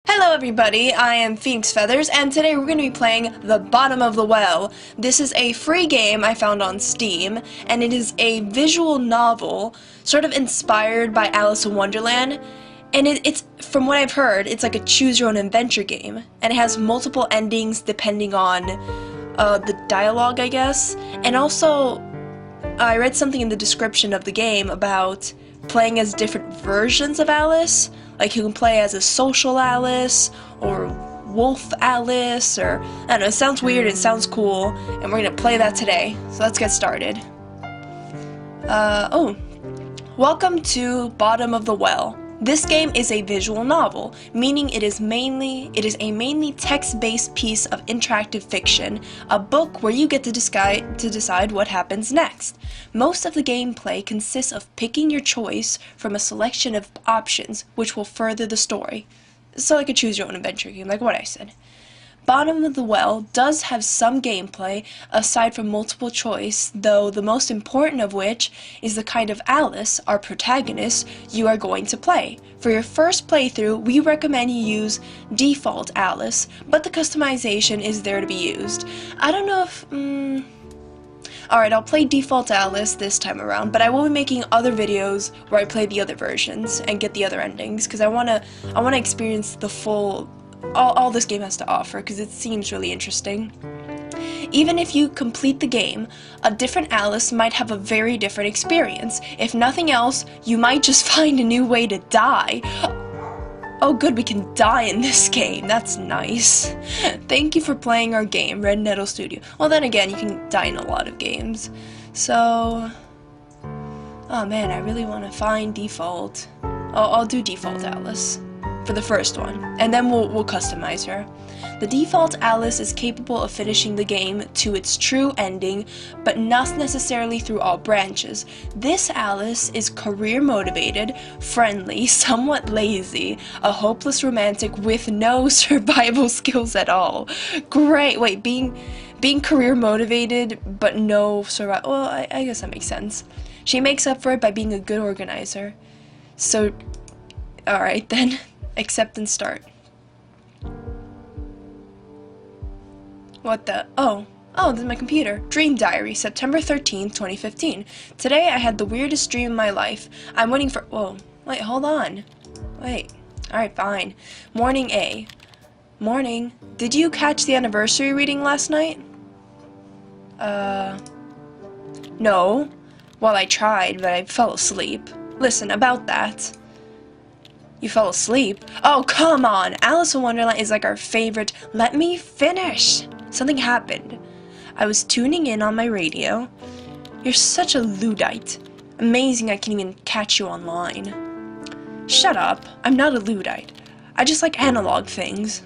Hello everybody, I am Phoenix Feathers, and today we're going to be playing The Bottom of the Well. This is a free game I found on Steam, and it is a visual novel, sort of inspired by Alice in Wonderland, and it's, from what I've heard, it's like a choose-your-own-adventure game, and it has multiple endings depending on the dialogue, I guess, and also I read something in the description of the game about playing as different versions of Alice. Like, you can play as a social Alice, or wolf Alice, or, I don't know, it sounds weird, it sounds cool, and we're gonna play that today. So let's get started. Welcome to Bottom of the Well. This game is a visual novel, meaning it is a mainly text-based piece of interactive fiction, a book where you get to decide what happens next. Most of the gameplay consists of picking your choice from a selection of options, which will further the story. So like a choose-your-own-adventure game, like what I said. Bottom of the Well does have some gameplay, aside from multiple choice, though the most important of which is the kind of Alice, our protagonist, you are going to play. For your first playthrough, we recommend you use default Alice, but the customization is there to be used. I don't know if... Alright, I'll play default Alice this time around, but I will be making other videos where I play the other versions and get the other endings, because I wanna experience the full... all this game has to offer, because it seems really interesting. Even if you complete the game, a different Alice might have a very different experience. If nothing else, you might just find a new way to die. Oh good, we can die in this game, that's nice. Thank you for playing our game, Red Nettle Studio. Well then again, you can die in a lot of games. So... oh man, I really want to find default. I'll do default Alice for the first one, and then we'll customize her. The default Alice is capable of finishing the game to its true ending, but not necessarily through all branches. This Alice is career motivated, friendly, somewhat lazy, a hopeless romantic with no survival skills at all. Great, wait, being career motivated but no survival, well, I guess that makes sense. She makes up for it by being a good organizer. So, alright then. Accept and start. What the? Oh, this is my computer. Dream Diary, September 13th, 2015. Today I had the weirdest dream of my life. I'm waiting for... whoa. Wait, hold on. Wait. Alright, fine. Morning A. Morning. Did you catch the anniversary reading last night? No. Well, I tried, but I fell asleep. Listen, about that. You fell asleep? Oh, come on! Alice in Wonderland is like our favorite. Let me finish! Something happened. I was tuning in on my radio. You're such a Luddite. Amazing I can even catch you online. Shut up. I'm not a Luddite. I just like analog things.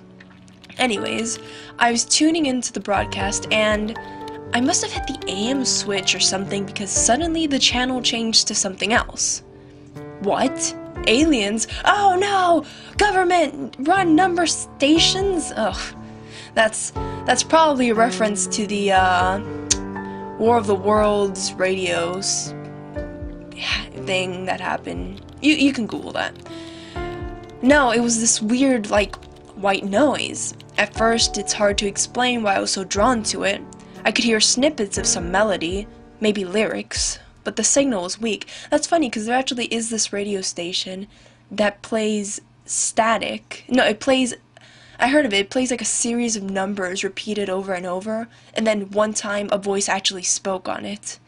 Anyways, I was tuning into the broadcast and I must have hit the AM switch or something because suddenly the channel changed to something else. What? Aliens? Oh no! Government run number stations? Ugh. That's probably a reference to the War of the Worlds radios thing that happened. You can Google that. No, it was this weird, like, white noise. At first, it's hard to explain why I was so drawn to it. I could hear snippets of some melody, maybe lyrics, but the signal was weak. That's funny, because there actually is this radio station that plays static. No, it plays... I heard of it. It plays like a series of numbers repeated over and over, and then one time a voice actually spoke on it.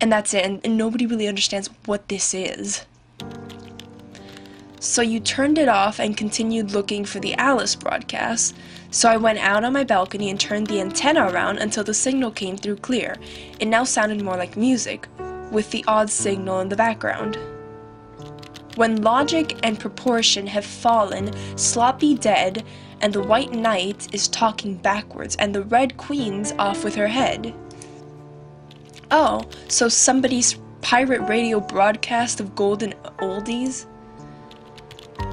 And that's it, and nobody really understands what this is. So you turned it off and continued looking for the Alice broadcast. So I went out on my balcony and turned the antenna around until the signal came through clear. It now sounded more like music, with the odd signal in the background. When logic and proportion have fallen, sloppy dead, and the white knight is talking backwards, and the red queen's off with her head. Oh, so somebody's pirate radio broadcast of golden oldies?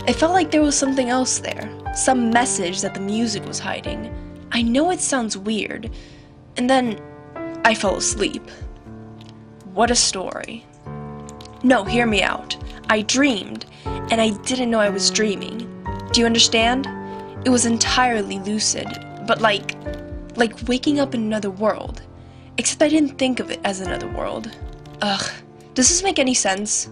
It felt like there was something else there, some message that the music was hiding. I know it sounds weird, and then I fell asleep. What a story. No, hear me out. I dreamed, and I didn't know I was dreaming. Do you understand? It was entirely lucid, but like waking up in another world. Except I didn't think of it as another world. Ugh, does this make any sense?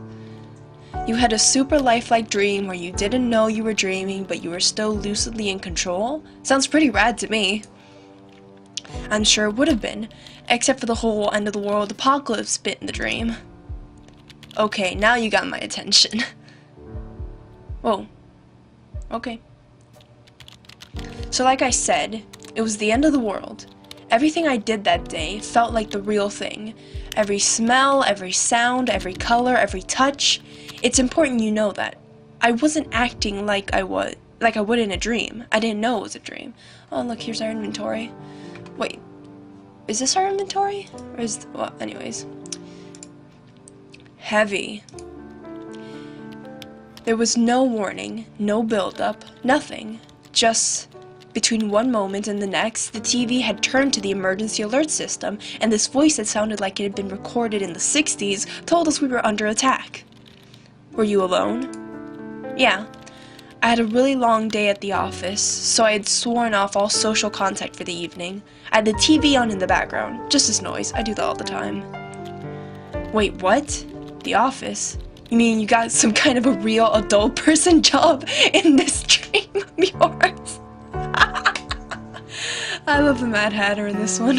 You had a super lifelike dream where you didn't know you were dreaming, but you were still lucidly in control? Sounds pretty rad to me. I'm sure it would have been, except for the whole end of the world apocalypse bit in the dream. Okay, now you got my attention. Whoa. Okay. So like I said, it was the end of the world. Everything I did that day felt like the real thing. Every smell, every sound, every color, every touch. It's important you know that. I wasn't acting like I would in a dream. I didn't know it was a dream. Oh look, here's our inventory. Wait, is this our inventory? Or is, well, anyways. Heavy. There was no warning, no build-up, nothing. Just between one moment and the next, the TV had turned to the emergency alert system, and this voice that sounded like it had been recorded in the 60s told us we were under attack. Were you alone? Yeah. I had a really long day at the office, so I had sworn off all social contact for the evening. I had the TV on in the background, just as noise. I do that all the time. Wait, what? The office? You mean you got some kind of a real adult person job in this dream of yours? I love the Mad Hatter in this one.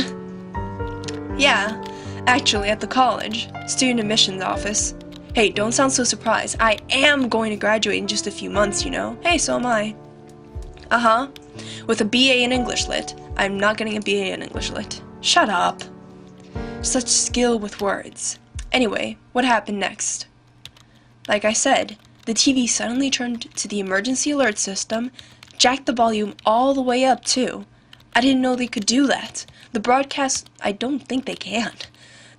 Yeah, actually at the college, student admissions office. Hey, don't sound so surprised. I am going to graduate in just a few months, you know. Hey, so am I. Uh-huh. With a BA in English Lit. I'm not getting a BA in English Lit. Shut up. Such skill with words. Anyway, what happened next? Like I said, the TV suddenly turned to the emergency alert system, jacked the volume all the way up too. I didn't know they could do that. The broadcast, I don't think they can.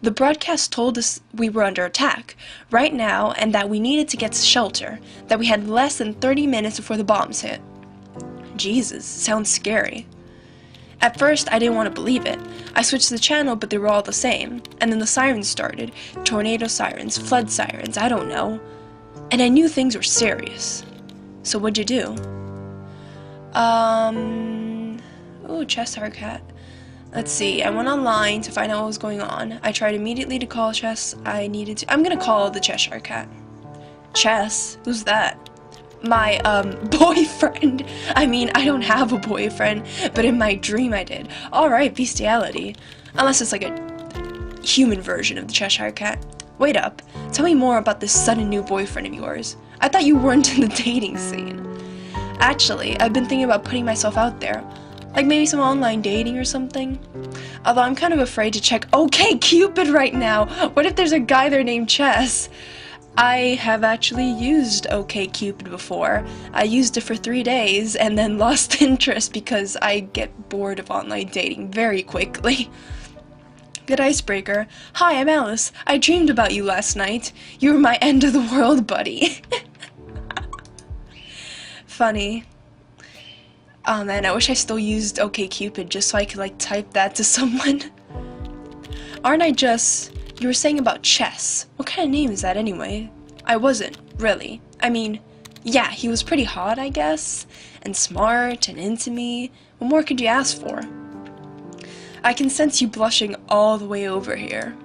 The broadcast told us we were under attack right now and that we needed to get to shelter, that we had less than 30 minutes before the bombs hit. Jesus, sounds scary. At first, I didn't want to believe it. I switched the channel, but they were all the same. And then the sirens started. Tornado sirens, flood sirens, I don't know. And I knew things were serious. So what'd you do? Ooh, Cheshire Cat. Let's see, I went online to find out what was going on. I tried immediately to call Chess. I'm gonna call the Cheshire Cat. Chess? Who's that? My, boyfriend. I mean, I don't have a boyfriend, but in my dream I did. Alright, bestiality. Unless it's like a human version of the Cheshire Cat. Wait up. Tell me more about this sudden new boyfriend of yours. I thought you weren't in the dating scene. Actually, I've been thinking about putting myself out there. Like maybe some online dating or something. Although I'm kind of afraid to check OkCupid right now. What if there's a guy there named Chess? I have actually used OkCupid before. I used it for 3 days and then lost interest because I get bored of online dating very quickly. Good icebreaker. Hi, I'm Alice. I dreamed about you last night. You were my end of the world buddy. Funny. Oh man, I wish I still used OkCupid just so I could like type that to someone. Aren't I just... You were saying about Chess. What kind of name is that anyway? I wasn't, really. I mean, yeah, he was pretty hot, I guess, and smart and into me. What more could you ask for? I can sense you blushing all the way over here.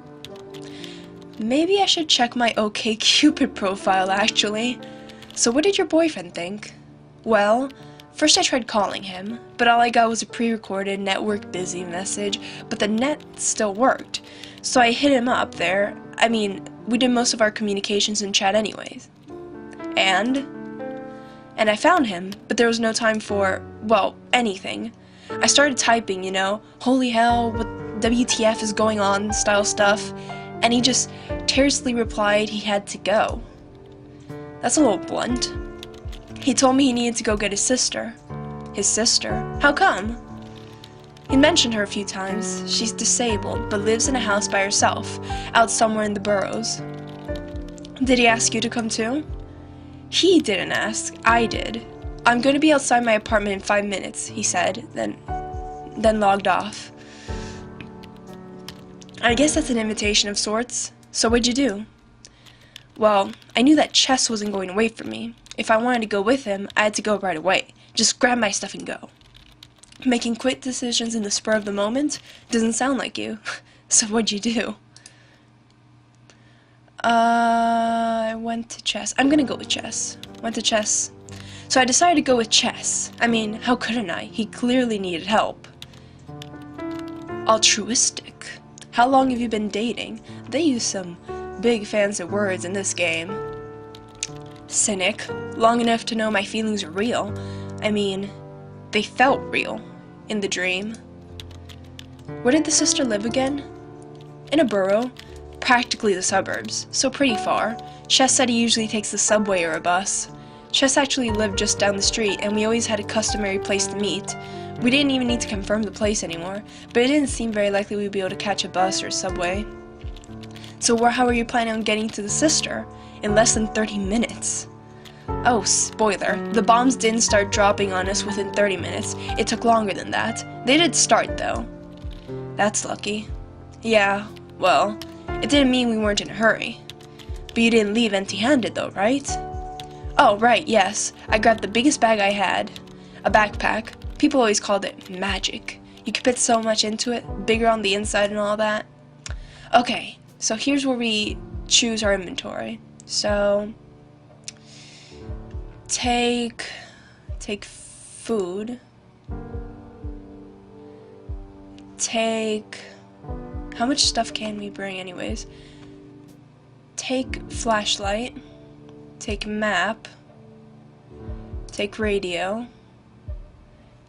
Maybe I should check my OkCupid profile, actually. So what did your boyfriend think? Well, first I tried calling him, but all I got was a pre-recorded network busy message, but the net still worked. So I hit him up there. I mean, we did most of our communications in chat anyways. And I found him, but there was no time for, well, anything. I started typing, you know, holy hell, what WTF is going on style stuff, and he just tersely replied he had to go. That's a little blunt. He told me he needed to go get his sister. His sister? How come? He mentioned her a few times. She's disabled, but lives in a house by herself, out somewhere in the boroughs. Did he ask you to come too? He didn't ask. I did. I'm going to be outside my apartment in 5 minutes, he said, then logged off. I guess that's an invitation of sorts. So what'd you do? Well, I knew that Chess wasn't going to wait for me. If I wanted to go with him, I had to go right away. Just grab my stuff and go. Making quick decisions in the spur of the moment doesn't sound like you. So what'd you do? I went to chess. I'm gonna go with chess. Went to chess. So I decided to go with chess. I mean, how couldn't I? He clearly needed help. Altruistic. How long have you been dating? They use some big fancy words in this game. Cynic. Long enough to know my feelings are real. I mean, they felt real in the dream. Where did the sister live again? In a borough. Practically the suburbs, so pretty far. Chess said he usually takes the subway or a bus. Chess actually lived just down the street, and we always had a customary place to meet. We didn't even need to confirm the place anymore, but it didn't seem very likely we'd be able to catch a bus or a subway. So how are you planning on getting to the sister? In less than 30 minutes. Oh, spoiler. The bombs didn't start dropping on us within 30 minutes. It took longer than that. They did start, though. That's lucky. Yeah, well, it didn't mean we weren't in a hurry. But you didn't leave empty-handed though, right? Oh, right, yes. I grabbed the biggest bag I had. A backpack. People always called it magic. You could fit so much into it, bigger on the inside and all that. Okay, so here's where we choose our inventory. So, take food. How much stuff can we bring anyways? Take flashlight. Take map. Take radio.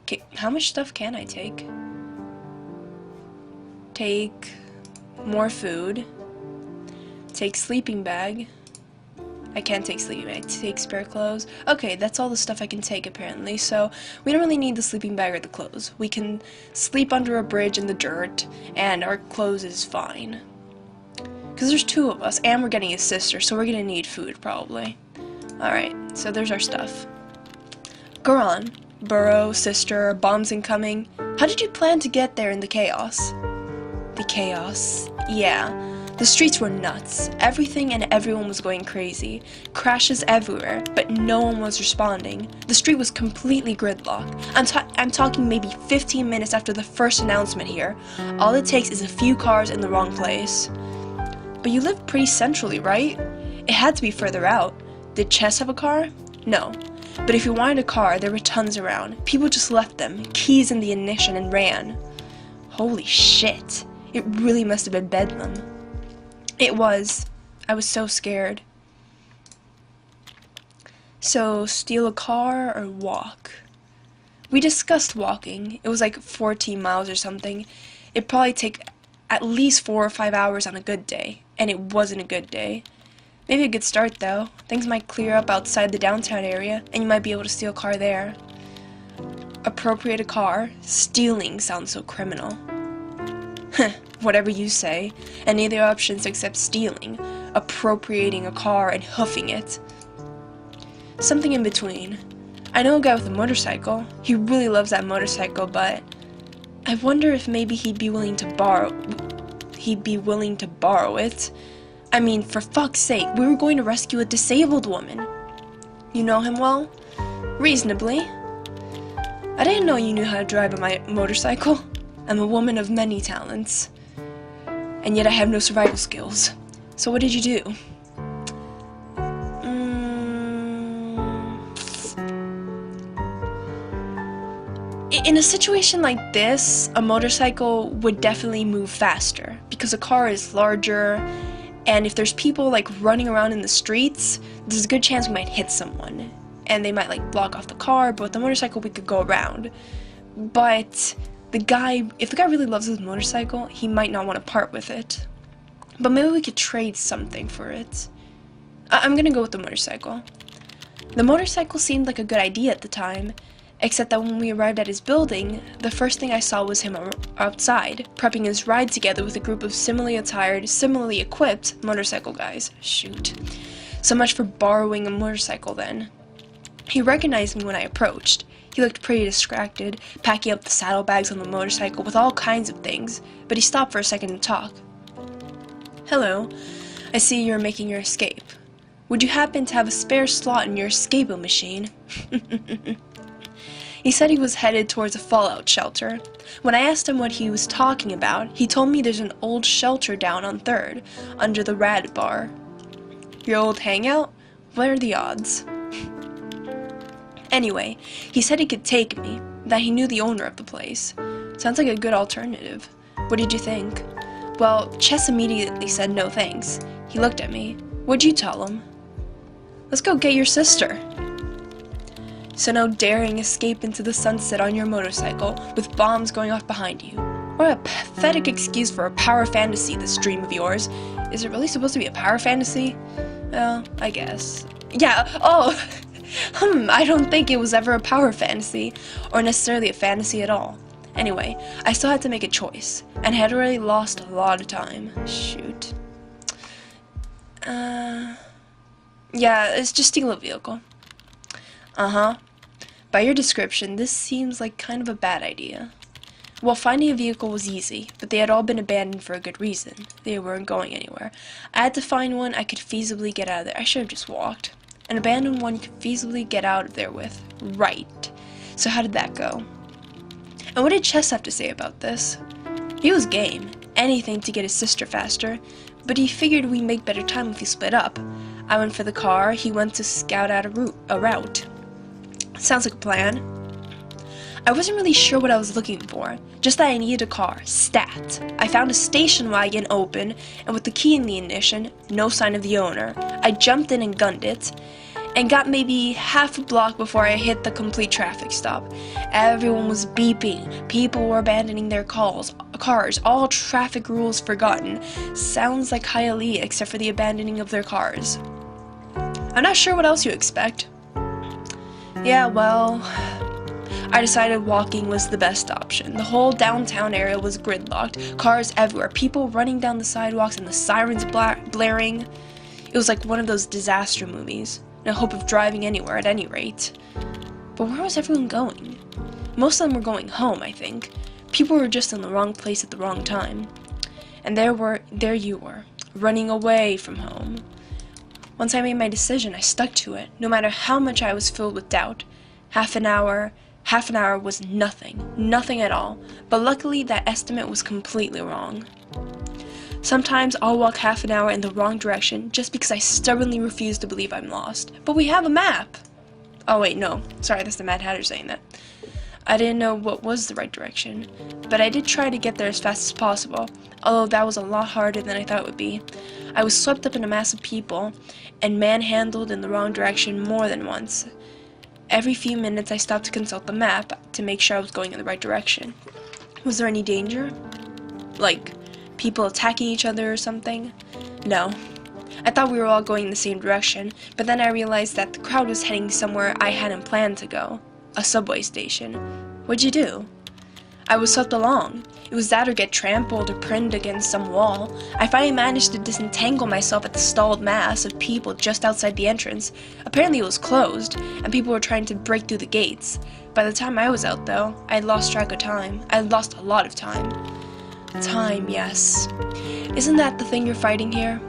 Okay, how much stuff can I take? Take more food. Take sleeping bag. I can't take sleeping bag. Take spare clothes. Okay, that's all the stuff I can take apparently, so we don't really need the sleeping bag or the clothes. We can sleep under a bridge in the dirt, and our clothes is fine. Because there's two of us, and we're getting a sister, so we're gonna need food probably. Alright, so there's our stuff. Goran, burrow, sister, bombs incoming. How did you plan to get there in the chaos? The chaos? Yeah. The streets were nuts. Everything and everyone was going crazy. Crashes everywhere, but no one was responding. The street was completely gridlocked. I'm talking maybe 15 minutes after the first announcement here. All it takes is a few cars in the wrong place. But you live pretty centrally, right? It had to be further out. Did Chess have a car? No. But if you wanted a car, there were tons around. People just left them, keys in the ignition, and ran. Holy shit. It really must have been bedlam. It was. I was so scared. So, steal a car or walk? We discussed walking. It was like 14 miles or something. It'd probably take at least 4 or 5 hours on a good day. And it wasn't a good day. Maybe a good start though. Things might clear up outside the downtown area, and you might be able to steal a car there. Appropriate a car? Stealing sounds so criminal. Whatever you say. Any other options except stealing, appropriating a car, and hoofing it. Something in between. I know a guy with a motorcycle. He really loves that motorcycle, but I wonder if maybe he'd be willing to borrow it. I mean, for fuck's sake, we were going to rescue a disabled woman. You know him well? Reasonably. I didn't know you knew how to drive a motorcycle. I'm a woman of many talents. And yet I have no survival skills. So what did you do? In a situation like this, a motorcycle would definitely move faster because a car is larger, and if there's people like running around in the streets, there's a good chance we might hit someone and they might like block off the car, but with the motorcycle we could go around. But if the guy really loves his motorcycle, he might not want to part with it. But maybe we could trade something for it. I'm gonna go with the motorcycle. The motorcycle seemed like a good idea at the time, except that when we arrived at his building, the first thing I saw was him outside, prepping his ride together with a group of similarly attired, similarly equipped motorcycle guys. Shoot. So much for borrowing a motorcycle then. He recognized me when I approached. He looked pretty distracted, packing up the saddlebags on the motorcycle with all kinds of things, but he stopped for a second to talk. Hello. I see you're making your escape. Would you happen to have a spare slot in your escape machine? He said he was headed towards a fallout shelter. When I asked him what he was talking about, he told me there's an old shelter down on 3rd, under the Rad Bar. Your old hangout? What are the odds? Anyway, he said he could take me, that he knew the owner of the place. Sounds like a good alternative. What did you think? Well, Chess immediately said no thanks. He looked at me. What'd you tell him? Let's go get your sister. So no daring escape into the sunset on your motorcycle with bombs going off behind you. What a pathetic excuse for a power fantasy, this dream of yours. Is it really supposed to be a power fantasy? Well, I guess. Yeah, oh, I don't think it was ever a power fantasy, or necessarily a fantasy at all. Anyway, I still had to make a choice, and had already lost a lot of time. Shoot. Yeah, it's just steal a vehicle. Uh-huh. By your description, this seems like kind of a bad idea. Well, finding a vehicle was easy, but they had all been abandoned for a good reason. They weren't going anywhere. I had to find one I could feasibly get out of there. I should have just walked. An abandoned one you could feasibly get out of there with. Right. So how did that go? And what did Chess have to say about this? He was game. Anything to get his sister faster. But he figured we'd make better time if we split up. I went for the car, he went to scout out a route. Sounds like a plan. I wasn't really sure what I was looking for, just that I needed a car, stat. I found a station wagon open, and with the key in the ignition, no sign of the owner. I jumped in and gunned it, and got maybe half a block before I hit the complete traffic stop. Everyone was beeping, people were abandoning their cars, all traffic rules forgotten. Sounds like Hialeah except for the abandoning of their cars. I'm not sure what else you expect. Yeah, well, I decided walking was the best option. The whole downtown area was gridlocked, cars everywhere, people running down the sidewalks and the sirens blaring. It was like one of those disaster movies. No hope of driving anywhere at any rate. But where was everyone going? Most of them were going home, I think. People were just in the wrong place at the wrong time. And there you were, running away from home. Once I made my decision, I stuck to it, no matter how much I was filled with doubt. Half an hour was nothing at all, but luckily that estimate was completely wrong. Sometimes I'll walk half an hour in the wrong direction just because I stubbornly refuse to believe I'm lost. But we have a map! Oh wait, no, sorry, that's the Mad Hatter saying that. I didn't know what was the right direction, but I did try to get there as fast as possible, although that was a lot harder than I thought it would be. I was swept up in a mass of people, and manhandled in the wrong direction more than once. Every few minutes I stopped to consult the map to make sure I was going in the right direction. Was there any danger? Like, people attacking each other or something? No. I thought we were all going in the same direction, but then I realized that the crowd was heading somewhere I hadn't planned to go. A subway station. What'd you do? I was swept along. It was that or get trampled or pinned against some wall. I finally managed to disentangle myself at the stalled mass of people just outside the entrance. Apparently it was closed, and people were trying to break through the gates. By the time I was out, though, I had lost track of time. I had lost a lot of time. Time, yes. Isn't that the thing you're fighting here?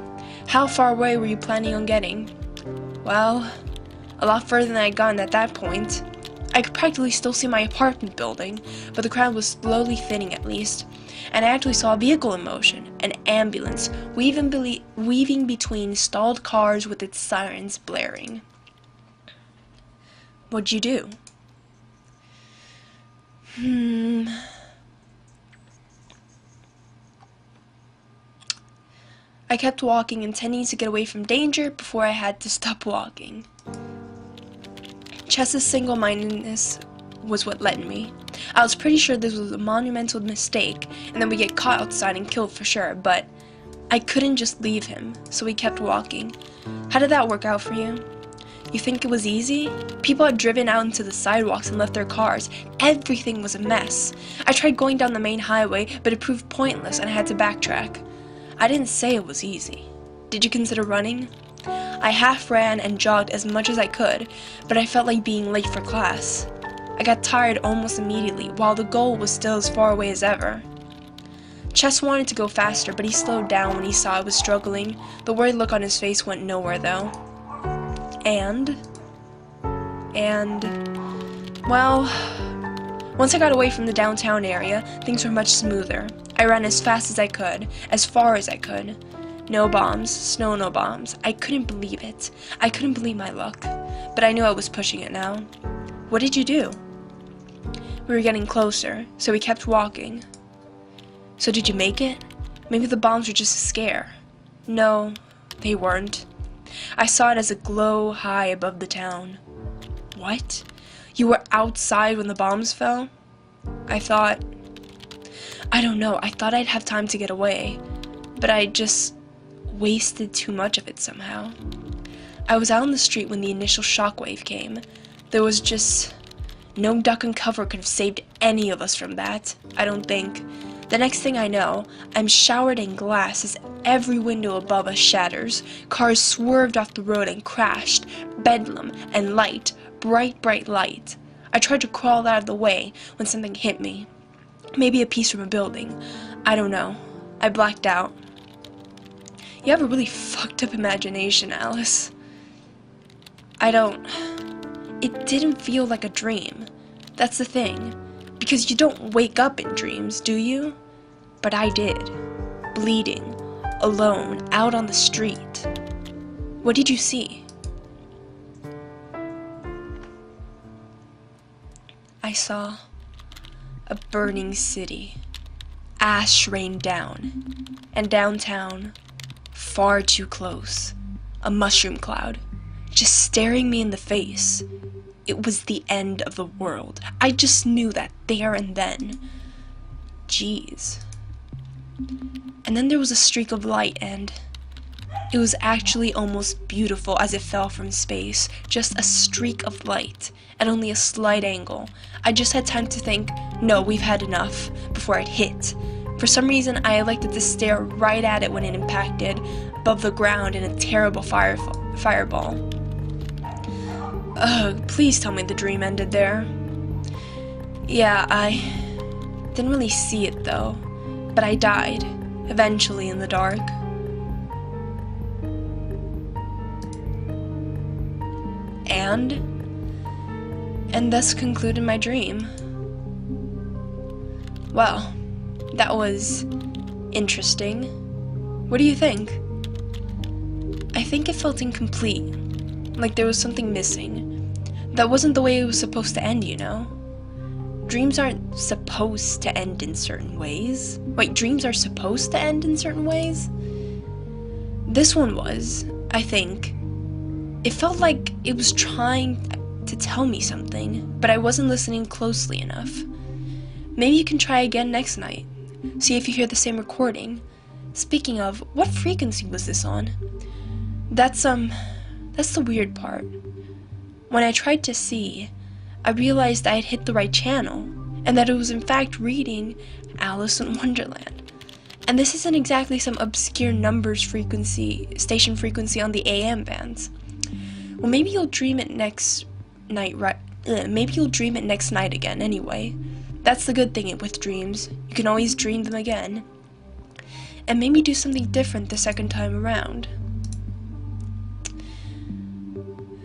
How far away were you planning on getting? Well, a lot further than I'd gotten at that point. I could practically still see my apartment building, but the crowd was slowly thinning at least, and I actually saw a vehicle in motion, an ambulance, weaving between stalled cars with its sirens blaring. What'd you do? I kept walking, intending to get away from danger before I had to stop walking. Chess's single-mindedness was what led me. I was pretty sure this was a monumental mistake, and then we get caught outside and killed for sure, but I couldn't just leave him, so we kept walking. How did that work out for you? You think it was easy? People had driven out into the sidewalks and left their cars. Everything was a mess. I tried going down the main highway, but it proved pointless and I had to backtrack. I didn't say it was easy. Did you consider running? I half ran and jogged as much as I could, but I felt like being late for class. I got tired almost immediately, while the goal was still as far away as ever. Chess wanted to go faster, but he slowed down when he saw I was struggling. The worried look on his face went nowhere, though. And, well, Once I got away from the downtown area, things were much smoother. I ran as fast as I could, as far as I could. No bombs, snow no bombs. I couldn't believe it. I couldn't believe my luck. But I knew I was pushing it now. What did you do? We were getting closer, so we kept walking. So did you make it? Maybe the bombs were just a scare. No, they weren't. I saw it as a glow high above the town. What? You were outside when the bombs fell? I don't know, I thought I'd have time to get away, but I just wasted too much of it somehow. I was out on the street when the initial shockwave came. There was just no duck and cover could have saved any of us from that, I don't think. The next thing I know, I'm showered in glass as every window above us shatters. Cars swerved off the road and crashed. Bedlam and light, bright, bright light. I tried to crawl out of the way when something hit me. Maybe a piece from a building. I don't know. I blacked out. You have a really fucked up imagination, Alice. It didn't feel like a dream. That's the thing. Because you don't wake up in dreams, do you? But I did. Bleeding. Alone. Out on the street. What did you see? I saw a burning city. Ash rained down. And downtown, far too close, a mushroom cloud, just staring me in the face. It was the end of the world. I just knew that there and then. Jeez. And then there was a streak of light, and it was actually almost beautiful as it fell from space. Just a streak of light, at only a slight angle. I just had time to think, no, we've had enough, before it hit. For some reason, I elected to stare right at it when it impacted above the ground in a terrible fireball. Ugh, please tell me the dream ended there. Yeah, I didn't really see it though, but I died, eventually in the dark. And thus concluded my dream. Well, that was interesting. What do you think? I think it felt incomplete, like there was something missing. That wasn't the way it was supposed to end, you know? Dreams aren't supposed to end in certain ways. Wait, dreams are supposed to end in certain ways? This one was, I think. It felt like it was trying to tell me something, but I wasn't listening closely enough. Maybe you can try again next night. See if you hear the same recording. Speaking of, what frequency was this on? That's the weird part. When I tried to see, I realized I had hit the right channel, and that it was in fact reading Alice in Wonderland. And this isn't exactly some obscure numbers station frequency on the AM bands. Well, maybe you'll dream it next night, maybe you'll dream it next night again anyway. That's the good thing with dreams. You can always dream them again. And maybe do something different the second time around.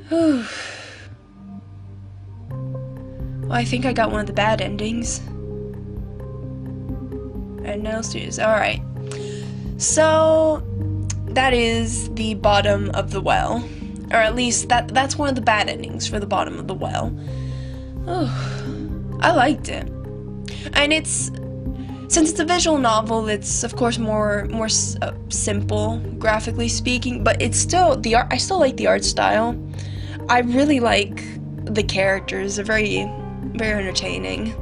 Whew. Well, I think I got one of the bad endings. And no serious. Alright. So, that is the bottom of the well. Or at least, that's one of the bad endings for the bottom of the well. Oh, I liked it. And since it's a visual novel, it's of course more simple, graphically speaking, but it's still, I still like the art style. I really like the characters. They're very, very entertaining.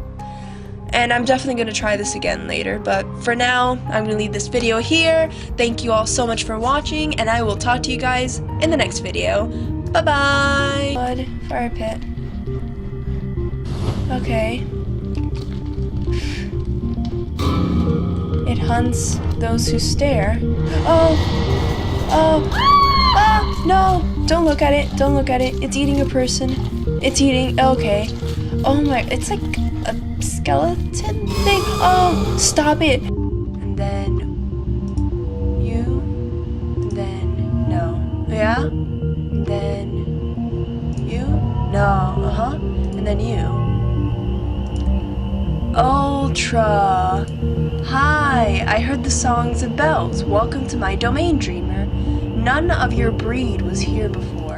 And I'm definitely going to try this again later, but for now, I'm going to leave this video here. Thank you all so much for watching, and I will talk to you guys in the next video. Bye-bye! Blood, fire pit. Okay. It hunts those who stare. No! Don't look at it, don't look at it. It's eating a person. It's eating, okay. Oh my, it's like a skeleton thing. Oh, stop it. And then you, and then no. Yeah? And then you, no, and then you. Ultra! Hi, I heard the songs of bells. Welcome to my domain, dreamer. None of your breed was here before.